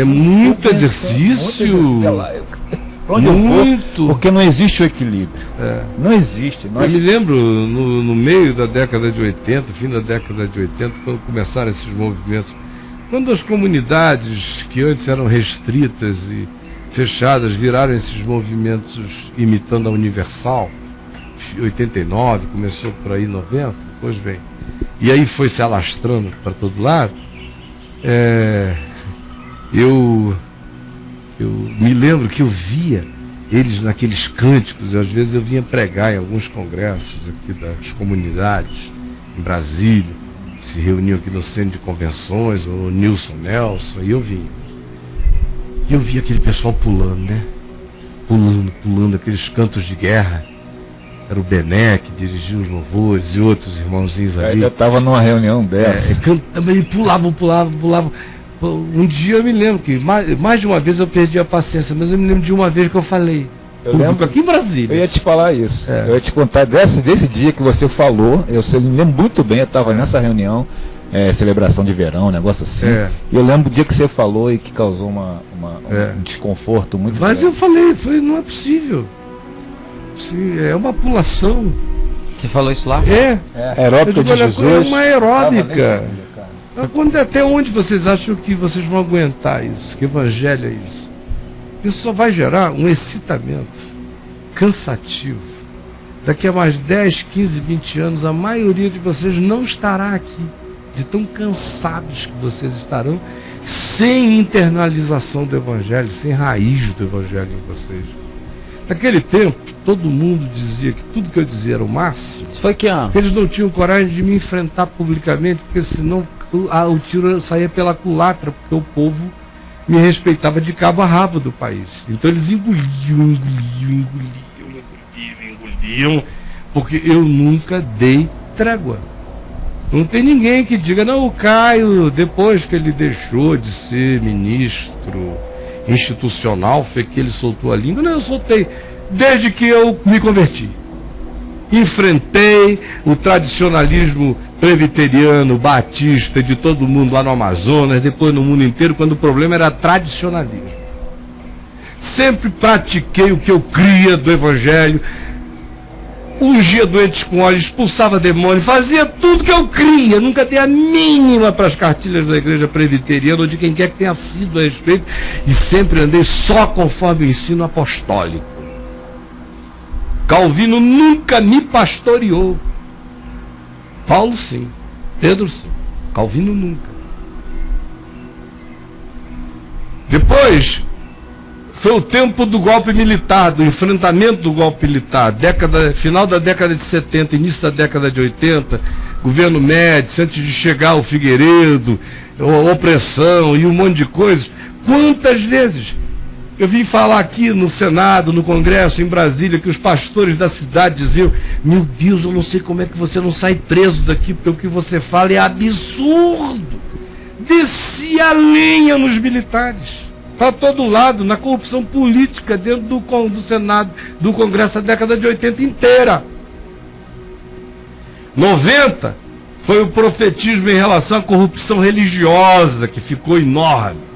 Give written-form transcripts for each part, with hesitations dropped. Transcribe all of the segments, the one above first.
é muito exercício. Muito. Porque não existe o equilíbrio. Não existe. Eu me lembro no meio da década de 80, fim da década de 80, quando começaram esses movimentos, quando as comunidades que antes eram restritas e fechadas viraram esses movimentos imitando a Universal, 89, começou por aí 90, pois bem, e aí foi se alastrando para todo lado. Eu me lembro que eu via eles naqueles cânticos, e às vezes eu vinha pregar em alguns congressos aqui das comunidades, em Brasília, se reuniam aqui no centro de convenções, o Nilson Nelson, e eu vinha. E eu via aquele pessoal pulando, né? Pulando, aqueles cantos de guerra. Era o Bené que dirigia os louvores e outros irmãozinhos ali. Eu estava numa reunião dessa. E pulavam. Um dia eu me lembro que mais de uma vez eu perdi a paciência, mas eu me lembro de uma vez que eu falei. Eu lembro aqui em Brasília. Eu ia te falar isso. Eu ia te contar desse dia que você falou. Eu me lembro muito bem, eu estava nessa reunião, celebração de verão, um negócio assim. E eu lembro do dia que você falou e que causou um desconforto muito grande. Mas eu falei, não é possível. É uma pulação. Você falou isso lá? Aeróbica de Jesus. É uma aeróbica. Até onde vocês acham que vocês vão aguentar isso? Que evangelho é isso? Isso só vai gerar um excitamento cansativo. Daqui a mais 10, 15, 20 anos, a maioria de vocês não estará aqui, de tão cansados que vocês estarão, sem internalização do evangelho, sem raiz do evangelho em vocês. Naquele tempo, todo mundo dizia que tudo que eu dizia era o máximo. Isso foi que ano? Eles não tinham coragem de me enfrentar publicamente, porque senão o tiro saía pela culatra, porque o povo me respeitava de cabo a rabo do país. Então eles engoliam, porque eu nunca dei trégua. Não tem ninguém que diga, não, o Caio, depois que ele deixou de ser ministro institucional, foi que ele soltou a língua. Não, eu soltei desde que eu me converti. Enfrentei o tradicionalismo presbiteriano, batista, de todo mundo lá no Amazonas, depois no mundo inteiro, quando o problema era tradicionalismo. Sempre pratiquei o que eu cria do evangelho, ungia doentes com óleo, expulsava demônio, fazia tudo que eu cria, nunca dei a mínima para as cartilhas da igreja presbiteriana ou de quem quer que tenha sido a respeito, e sempre andei só conforme o ensino apostólico. Calvino nunca me pastoreou. Paulo sim, Pedro sim, Calvino nunca. Depois foi o tempo do golpe militar, do enfrentamento do golpe militar, final da década de 70, início da década de 80, governo Médici, antes de chegar o Figueiredo, opressão e um monte de coisas. Quantas vezes eu vim falar aqui no Senado, no Congresso, em Brasília, que os pastores da cidade diziam: meu Deus, eu não sei como é que você não sai preso daqui, porque o que você fala é absurdo. Descia a lenha nos militares, para todo lado, na corrupção política dentro do Senado, do Congresso, a década de 80 inteira. 90 foi o profetismo em relação à corrupção religiosa, que ficou enorme.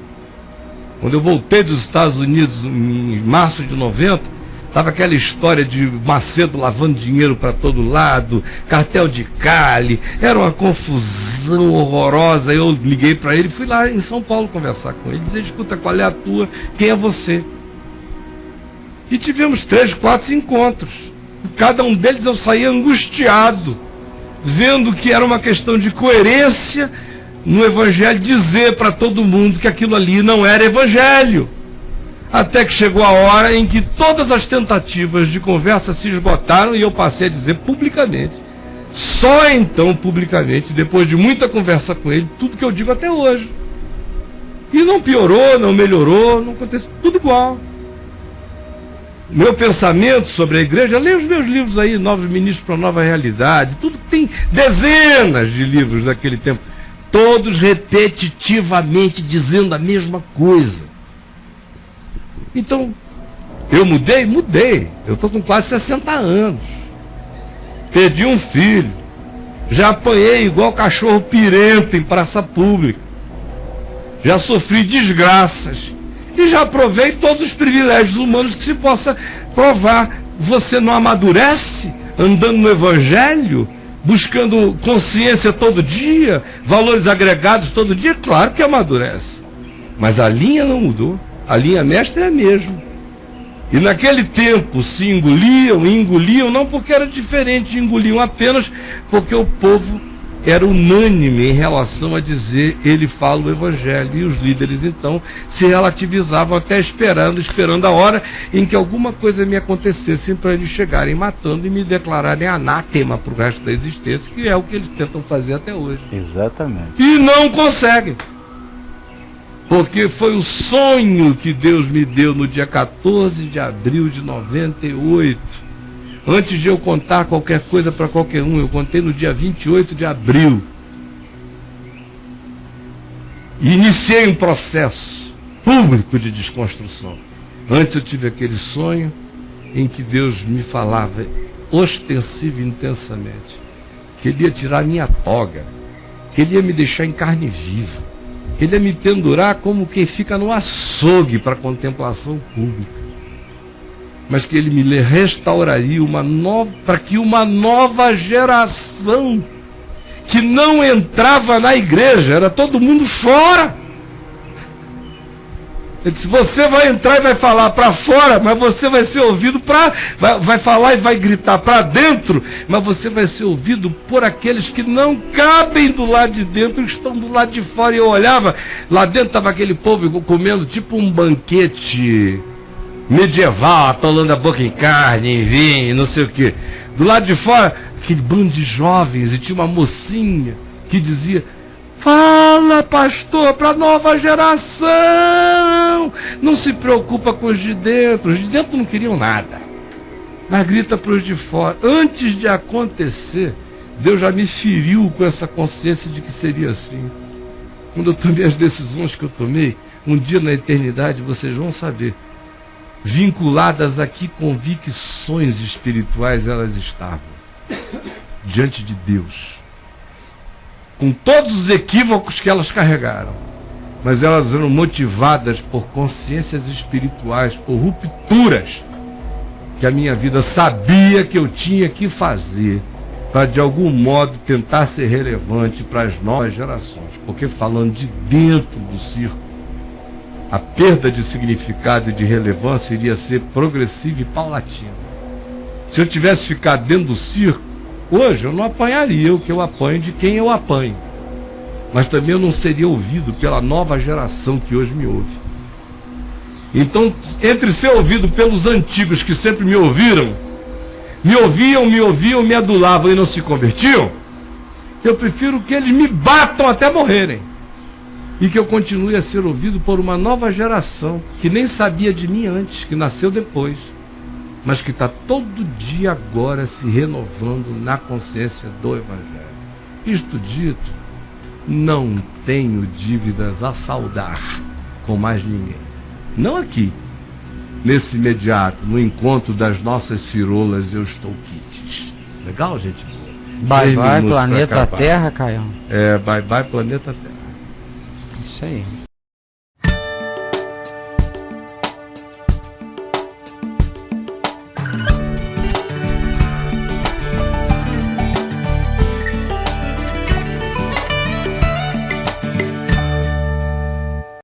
Quando eu voltei dos Estados Unidos em março de 90, estava aquela história de Macedo lavando dinheiro para todo lado, cartel de Cali, era uma confusão horrorosa. Eu liguei para ele, fui lá em São Paulo conversar com ele, dizer: escuta, qual é a tua, quem é você? E tivemos 3, 4 encontros. Cada um deles eu saía angustiado, vendo que era uma questão de coerência no evangelho, dizer para todo mundo que aquilo ali não era evangelho. Até que chegou a hora em que todas as tentativas de conversa se esgotaram e eu passei a dizer publicamente, só então publicamente, depois de muita conversa com ele, tudo que eu digo até hoje. E não piorou, não melhorou, não aconteceu, tudo igual. Meu pensamento sobre a igreja, leia os meus livros aí, Novos Ministros para a Nova Realidade, tudo, tem dezenas de livros daquele tempo, todos repetitivamente dizendo a mesma coisa. Então, eu mudei? Mudei. Eu estou com quase 60 anos. Perdi um filho. Já apanhei igual cachorro pirento em praça pública. já sofri desgraças e já provei todos os privilégios humanos que se possa provar. Você não amadurece andando no Evangelho, buscando consciência todo dia, valores agregados todo dia? Claro que amadurece, mas a linha não mudou, a linha mestra é a mesma. E naquele tempo se engoliam, não porque era diferente, engoliam apenas porque o povo era unânime em relação a dizer, ele fala o Evangelho. E os líderes então se relativizavam até esperando a hora em que alguma coisa me acontecesse para eles chegarem matando e me declararem anátema para o resto da existência, que é o que eles tentam fazer até hoje. Exatamente. E não conseguem. Porque foi o sonho que Deus me deu no dia 14 de abril de 98. Antes de eu contar qualquer coisa para qualquer um, eu contei no dia 28 de abril. E iniciei um processo público de desconstrução. Antes eu tive aquele sonho em que Deus me falava ostensiva e intensamente que Ele ia tirar minha toga, que Ele ia me deixar em carne viva, que Ele ia me pendurar como quem fica no açougue para contemplação pública, mas que Ele me restauraria para que uma nova geração que não entrava na igreja, era todo mundo fora. Ele disse, você vai entrar e vai falar para fora, mas você vai ser ouvido vai falar e vai gritar para dentro, mas você vai ser ouvido por aqueles que não cabem do lado de dentro, estão do lado de fora. E eu olhava, lá dentro estava aquele povo comendo tipo um banquete medieval, atolando a boca em carne, em vinho, não sei o que. Do lado de fora, aquele bando de jovens, e tinha uma mocinha que dizia, fala, pastor, para a nova geração, não se preocupa com os de dentro não queriam nada, mas grita para os de fora. Antes de acontecer, Deus já me feriu com essa consciência de que seria assim. Quando eu tomei as decisões que eu tomei, um dia na eternidade vocês vão saber, vinculadas a que convicções espirituais elas estavam diante de Deus, com todos os equívocos que elas carregaram, mas elas eram motivadas por consciências espirituais, por rupturas que a minha vida sabia que eu tinha que fazer para de algum modo tentar ser relevante para as novas gerações. Porque falando de dentro do circo, a perda de significado e de relevância iria ser progressiva e paulatina. Se eu tivesse ficado dentro do circo, hoje eu não apanharia o que eu apanho de quem eu apanho, mas também eu não seria ouvido pela nova geração que hoje me ouve. Então, entre ser ouvido pelos antigos que sempre me ouviram, me ouviam, me adulavam e não se convertiam, eu prefiro que eles me batam até morrerem, e que eu continue a ser ouvido por uma nova geração que nem sabia de mim antes, que nasceu depois, mas que está todo dia agora se renovando na consciência do Evangelho. Isto dito, não tenho dívidas a saldar com mais ninguém. Não aqui, nesse imediato, no encontro das nossas cirolas, eu estou quites. Legal, gente? Bye bye, planeta Terra, Caião. Bye bye, planeta Terra. Isso aí.